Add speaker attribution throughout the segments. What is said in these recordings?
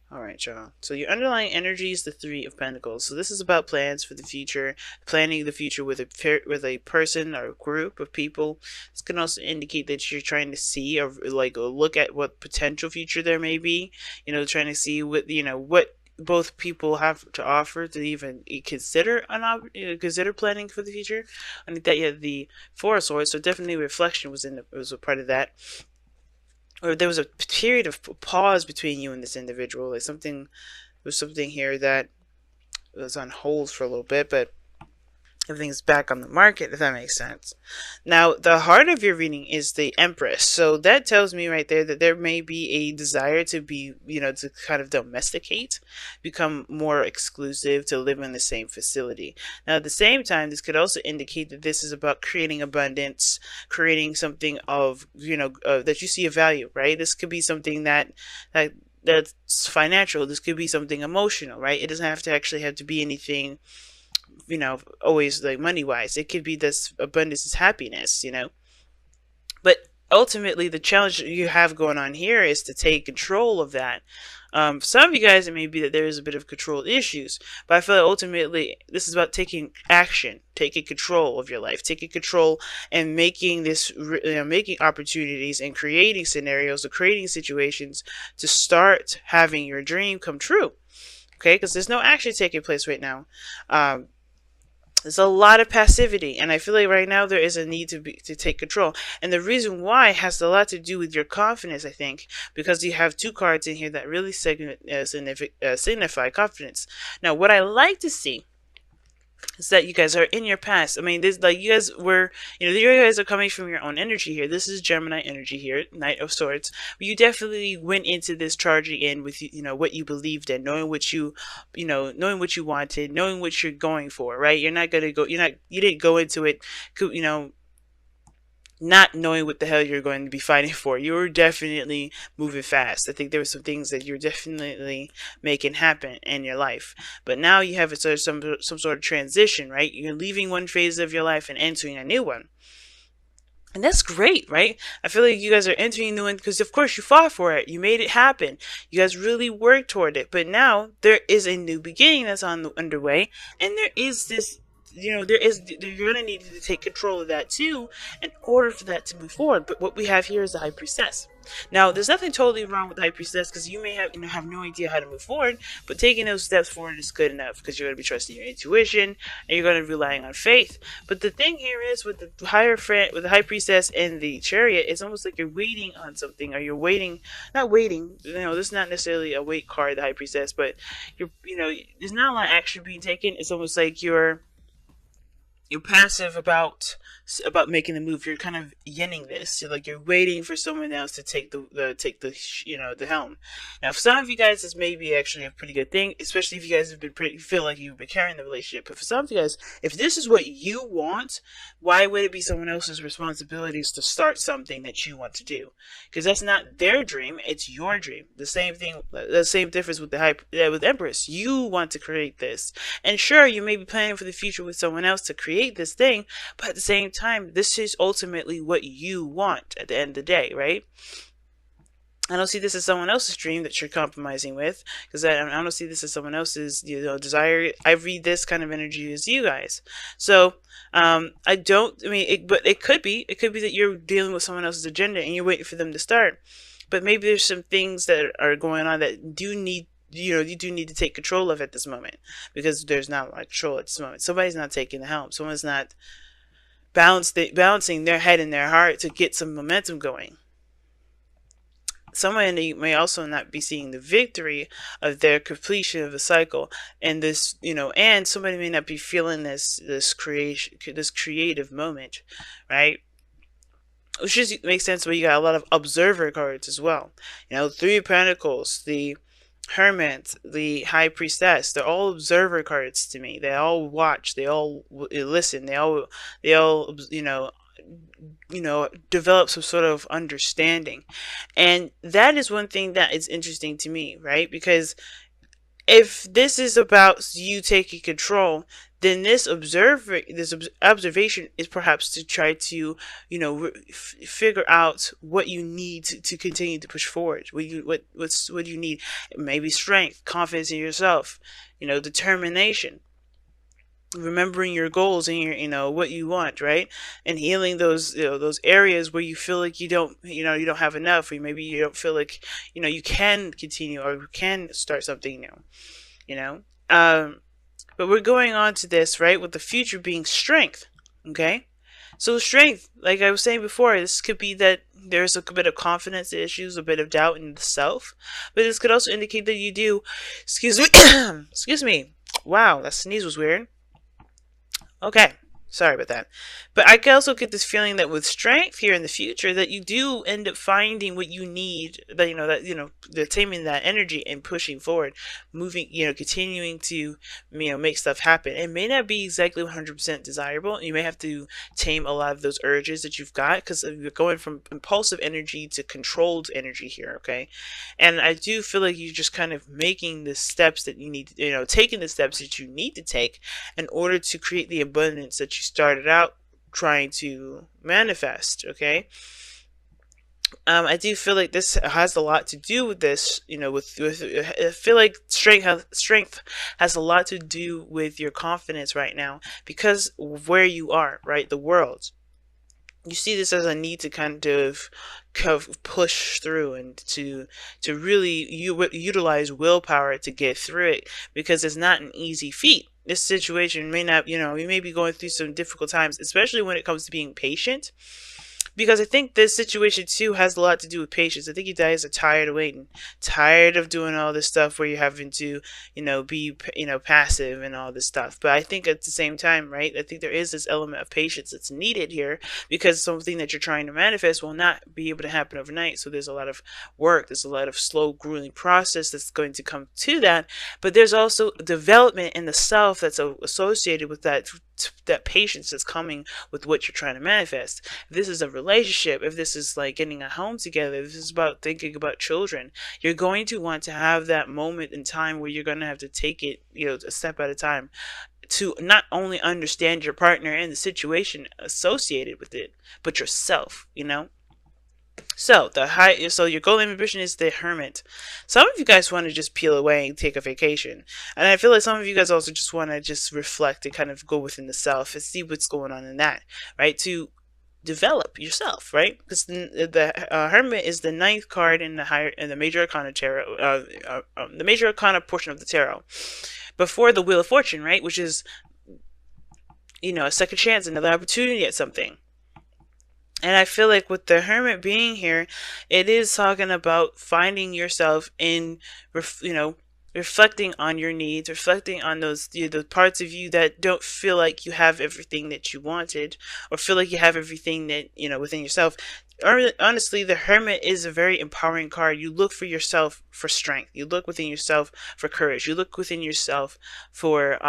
Speaker 1: All right, y'all. So your underlying energy is the Three of Pentacles. So this is about plans for the future, planning the future with a person or a group of people. This can also indicate that you're trying to see or like look at what potential future there may be. Trying to see what both people have to offer to even consider consider planning for the future. I think that you had the Four of Swords, so definitely reflection was a part of that, or there was a period of pause between you and this individual. Like something, there was something here that was on hold for a little bit, but everything's back on the market, if that makes sense. Now, the heart of your reading is the Empress. So that tells me right there that there may be a desire to be, to kind of domesticate, become more exclusive, to live in the same facility. Now, at the same time, this could also indicate that this is about creating abundance, creating something of, that you see a value, right? This could be something that's financial. This could be something emotional, right? It doesn't have to actually have to be anything, always like money wise. It could be this abundance is happiness, But ultimately, the challenge you have going on here is to take control of that. For some of you guys, it may be that there is a bit of control issues, but I feel like ultimately this is about taking action, taking control of your life, taking control and making making opportunities and creating scenarios or creating situations to start having your dream come true. Okay, because there's no action taking place right now. There's a lot of passivity, and I feel like right now there is a need to take control. And the reason why has a lot to do with your confidence, I think, because you have two cards in here that really signify confidence. Now, what I like to see is that you guys are in your past. I mean, this like you guys were, you guys are coming from your own energy here. This is Gemini energy here, Knight of Swords. But you definitely went into this charging in with what you believed in, knowing what knowing what you wanted, knowing what you're going for. Right? You're not gonna go. You didn't go into it, not knowing what the hell you're going to be fighting for. You were definitely moving fast. I think there were some things that you're definitely making happen in your life. But now you have some sort of transition, right? You're leaving one phase of your life and entering a new one. And that's great, right? I feel like you guys are entering a new one because, of course, you fought for it. You made it happen. You guys really worked toward it. But now there is a new beginning that's underway, and there is this you're gonna need to take control of that too in order for that to move forward. But what we have here is the High Priestess. Now, there's nothing totally wrong with the High Priestess because you may have no idea how to move forward, but taking those steps forward is good enough because you're gonna be trusting your intuition and you're gonna be relying on faith. But the thing here is with the High Priestess and the Chariot, it's almost like you're waiting on something, or you're waiting, not waiting. This is not necessarily a wait card, the High Priestess, but there's not a lot of action being taken. It's almost like you're passive about making the move. You're kind of yinning this. You're waiting for someone else to take the helm. Now, for some of you guys, this may be actually a pretty good thing, especially if you guys feel like you've been carrying the relationship. But for some of you guys, if this is what you want, why would it be someone else's responsibilities to start something that you want to do? Because that's not their dream; it's your dream. The same thing, the same difference with with Empress. You want to create this, and sure, you may be planning for the future with someone else to create this thing, but at the same time, this is ultimately what you want at the end of the day, right? I don't see this as someone else's dream that you're compromising with, because I don't see this as someone else's desire. I read this kind of energy as you guys. So I don't. I mean, but it could be that you're dealing with someone else's agenda and you're waiting for them to start. But maybe there's some things that are going on that do need you do need to take control of at this moment, because there's not a lot of control at this moment. Somebody's not taking the helm. Someone's not balancing their head and their heart to get some momentum going. Someone may also not be seeing the victory of their completion of the cycle, and and somebody may not be feeling this creative moment, right? Which just makes sense, but you got a lot of observer cards as well. Three of Pentacles, the Hermit, the High Priestess, they're all observer cards to me. They all watch, they all listen, they all develop some sort of understanding. And that is one thing that is interesting to me, right? Because If this is about you taking control, then this observation is perhaps to try to, figure out what you need to continue to push forward. What you need? Maybe strength, confidence in yourself, determination, remembering your goals and your, what you want, right? And healing those, those areas where you feel like you don't have enough, or maybe you don't feel like, you can continue or you can start something new, you know. But we're going on to this, right, with the future being strength. Okay, so strength, like I was saying before, this could be that there's a bit of confidence issues, a bit of doubt in the self, but this could also indicate that you do, excuse me, excuse me, wow, that sneeze was weird. Okay, sorry about that. But I can also get this feeling that with strength here in the future, that you do end up finding what you need, that taming that energy and pushing forward, moving, continuing to, make stuff happen. It may not be exactly 100% desirable. You may have to tame a lot of those urges that you've got, because you're going from impulsive energy to controlled energy here. Okay, and I do feel like you're just kind of making the steps that you need, taking the steps that you need to take in order to create the abundance that you started out trying to manifest. Okay, I do feel like this has a lot to do with this. With I feel like strength has a lot to do with your confidence right now, because of where you are, right? The world. You see this as a need to kind of push through and to really utilize willpower to get through it, because it's not an easy feat. This situation may not, you may be going through some difficult times, especially when it comes to being patient, because I think this situation too has a lot to do with patience. I think you guys are tired of waiting, tired of doing all this stuff where you're having to, be, passive and all this stuff. But I think at the same time, right, I think there is this element of patience that's needed here, because something that you're trying to manifest will not be able to happen overnight. So there's a lot of work, there's a lot of slow, grueling process that's going to come to that. But there's also development in the self that's associated with that patience that's coming with what you're trying to manifest. If this is a relationship, if this is like getting a home together, if this is about thinking about children, you're going to want to have that moment in time where you're going to have to take it, a step at a time, to not only understand your partner and the situation associated with it, but yourself. So so your goal and ambition is the Hermit. Some of you guys want to just peel away and take a vacation, and I feel like some of you guys also just want to just reflect and kind of go within the self and see what's going on in that, right? To develop yourself, right? Because the Hermit is the ninth card in the Major Arcana tarot, the Major Arcana portion of the tarot, before the Wheel of Fortune, right? Which is, a second chance, another opportunity at something. And I feel like with the Hermit being here, it is talking about finding yourself in, reflecting on your needs, reflecting on those, the parts of you that don't feel like you have everything that you wanted, or feel like you have everything that, within yourself. Honestly, the Hermit is a very empowering card. You look for yourself for strength. You look within yourself for courage. You look within yourself for,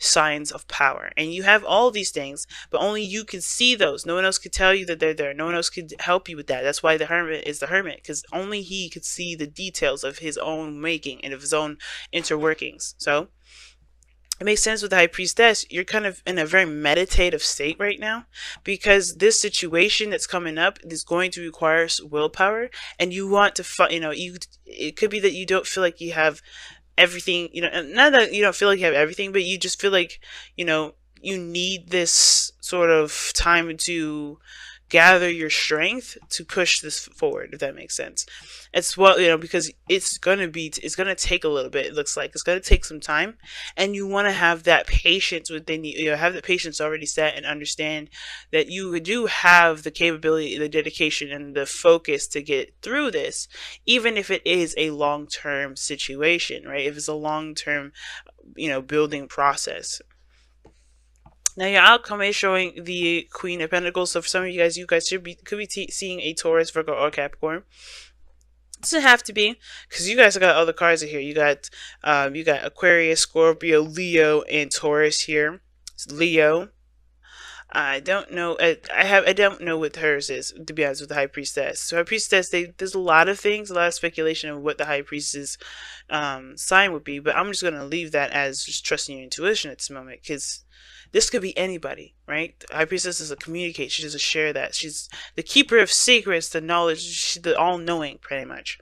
Speaker 1: signs of power, and you have all these things, but only you can see those. No one else could tell you that they're there. No one else could help you with that. That's why the Hermit is the Hermit, because only he could see the details of his own making and of his own interworkings. So it makes sense with the High Priestess. You're kind of in a very meditative state right now, because this situation that's coming up is going to require willpower, and you want to it could be that you don't feel like you have everything, not that you don't feel like you have everything, but you just feel like, you need this sort of time to gather your strength to push this forward, if that makes sense. It's because it's gonna take a little bit. It looks like it's gonna take some time, and you want to have that patience within you. Have the patience already set and understand that you do have the capability, the dedication, and the focus to get through this, even if it is a long-term situation, right? If it's a long-term, building process. Now your outcome is showing the Queen of Pentacles. So for some of you guys could be seeing a Taurus, Virgo, or Capricorn. It doesn't have to be, because you guys got other cards in here. You got Aquarius, Scorpio, Leo, and Taurus here. It's Leo. I don't know. I don't know what hers is, to be honest, with the high priestess. So high priestess, there's a lot of things, a lot of speculation of what the high priestess sign would be. But I'm just gonna leave that as just trusting your intuition at this moment, because this could be anybody, right? The high priestess is a communicate. She doesn't share that. She's the keeper of secrets, the knowledge. She's the all-knowing, pretty much.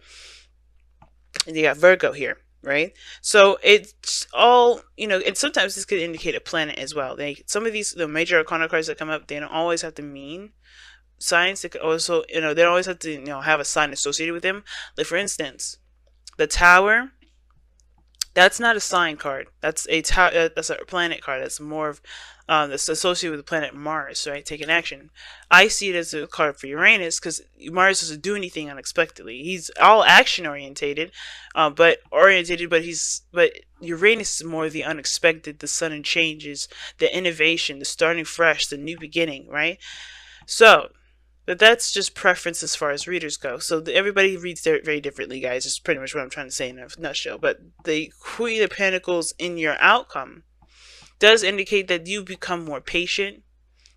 Speaker 1: And you got Virgo here, right? So it's all, and sometimes this could indicate a planet as well. Some of the major arcana cards that come up, they don't always have to mean signs. They could also, they don't always have to, have a sign associated with them. Like, for instance, the Tower, that's not a sign card. That's that's a planet card. That's more of that's associated with the planet Mars, right? Taking action. I see it as a card for Uranus because Mars doesn't do anything unexpectedly. He's all action orientated, but Uranus is more the unexpected, the sudden changes, the innovation, the starting fresh, the new beginning, right? So but that's just preference as far as readers go. So everybody reads very differently, guys. It's pretty much what I'm trying to say in a nutshell. But the Queen of Pentacles in your outcome does indicate that you become more patient,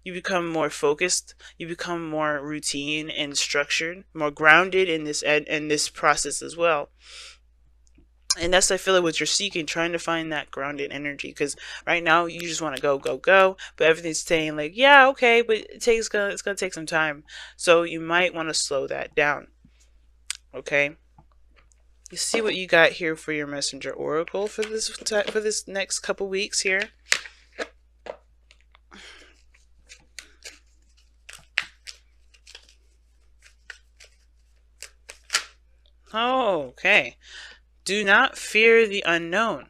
Speaker 1: you become more focused, you become more routine and structured, more grounded in this process as well. And that's, I feel like, what you're seeking, trying to find that grounded energy. Because right now you just want to go, go, go, but everything's saying like, yeah, okay, but it's gonna take some time. So you might want to slow that down. Okay. You see what you got here for your messenger oracle for this next couple weeks here. Oh, okay. Do not fear the unknown.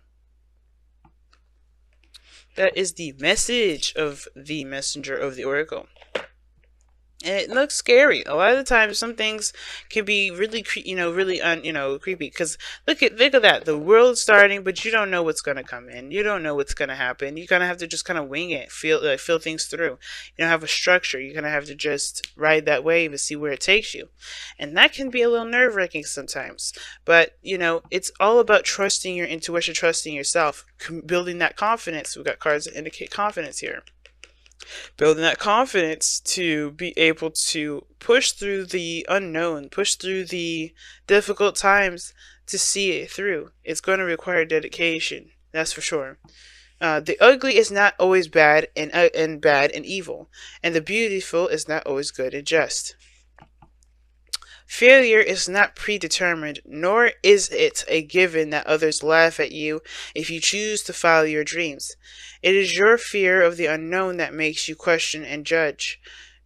Speaker 1: That is the message of the messenger of the oracle. And it looks scary. A lot of the times, some things can be really, creepy. Because look at that. The world's starting, but you don't know what's gonna come in. You don't know what's gonna happen. You're gonna have to just kind of wing it, feel things through. You don't have a structure. You're gonna have to just ride that wave and see where it takes you. And that can be a little nerve-wracking sometimes. But it's all about trusting your intuition, trusting yourself, building that confidence. We've got cards that indicate confidence here. Building that confidence to be able to push through the unknown, push through the difficult times to see it through. It's going to require dedication, that's for sure. The ugly is not always bad and bad and evil, and the beautiful is not always good and just. Failure is not predetermined, nor is it a given that others laugh at you if you choose to follow your dreams. It is your fear of the unknown that makes you question and judge.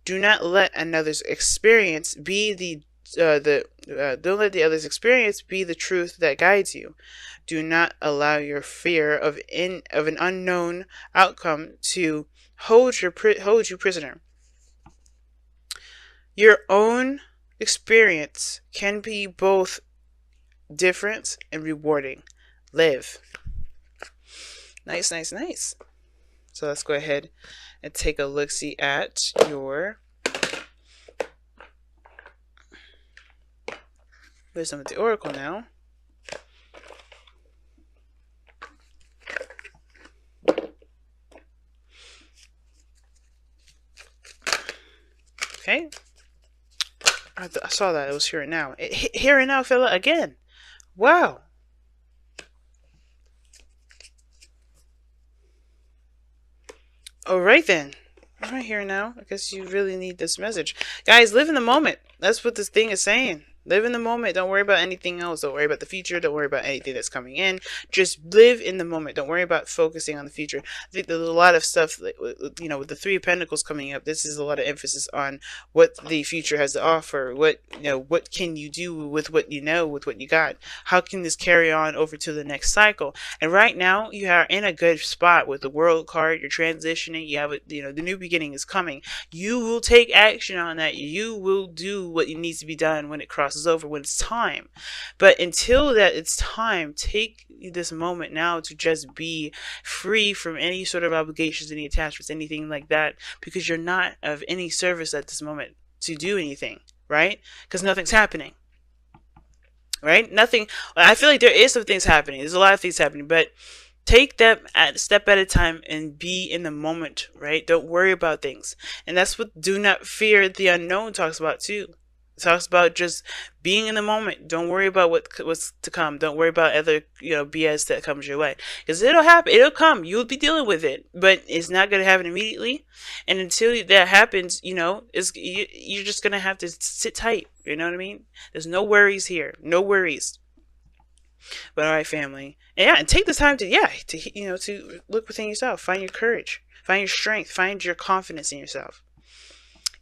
Speaker 1: Do not let another's experience be don't let the other's experience be the truth that guides you. Do not allow your fear of an unknown outcome to hold you prisoner. Your own experience can be both different and rewarding. Live. Nice, nice, nice. So let's go ahead and take a look-see at your wisdom of the oracle now. Okay. I saw that. It was here and now. Here and now, fella, again. Wow. Alright then. Alright, here and now. I guess you really need this message. Guys, live in the moment. That's what this thing is saying. Live in the moment. Don't worry about anything else. Don't worry about the future. Don't worry about anything that's coming in. Just live in the moment. Don't worry about focusing on the future. I think there's a lot of stuff, with the Three of Pentacles coming up. This is a lot of emphasis on what the future has to offer. What can you do with what you know, with what you got? How can this carry on over to the next cycle? And right now, you are in a good spot with the World card. You're transitioning. You have the new beginning is coming. You will take action on that. You will do what needs to be done when it crosses over, when it's time. But until that it's time, take this moment now to just be free from any sort of obligations, any attachments, anything like that, because you're not of any service at this moment to do anything, right? Because nothing's happening, right? Nothing. I feel like there is some things happening. There's a lot of things happening, but Take that step at a time and be in the moment, right? Don't worry about things. And that's what do not fear the unknown talks about too. It talks about just being in the moment. Don't worry about what's to come. Don't worry about other, BS that comes your way, because it'll happen. It'll come. You'll be dealing with it, but it's not going to happen immediately. And until that happens, you're just going to have to sit tight. You know what I mean? There's no worries here. No worries. But all right, family, and yeah, and take the time to look within yourself, find your courage, find your strength, find your confidence in yourself.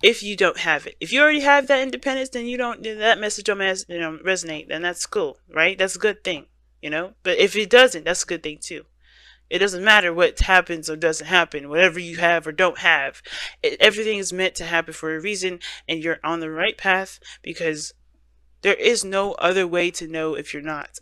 Speaker 1: If you don't have it, if you already have that independence, then that message don't resonate. Then that's cool, right? That's a good thing, But if it doesn't, that's a good thing too. It doesn't matter what happens or doesn't happen, whatever you have or don't have. Everything is meant to happen for a reason, and you're on the right path because there is no other way to know if you're not.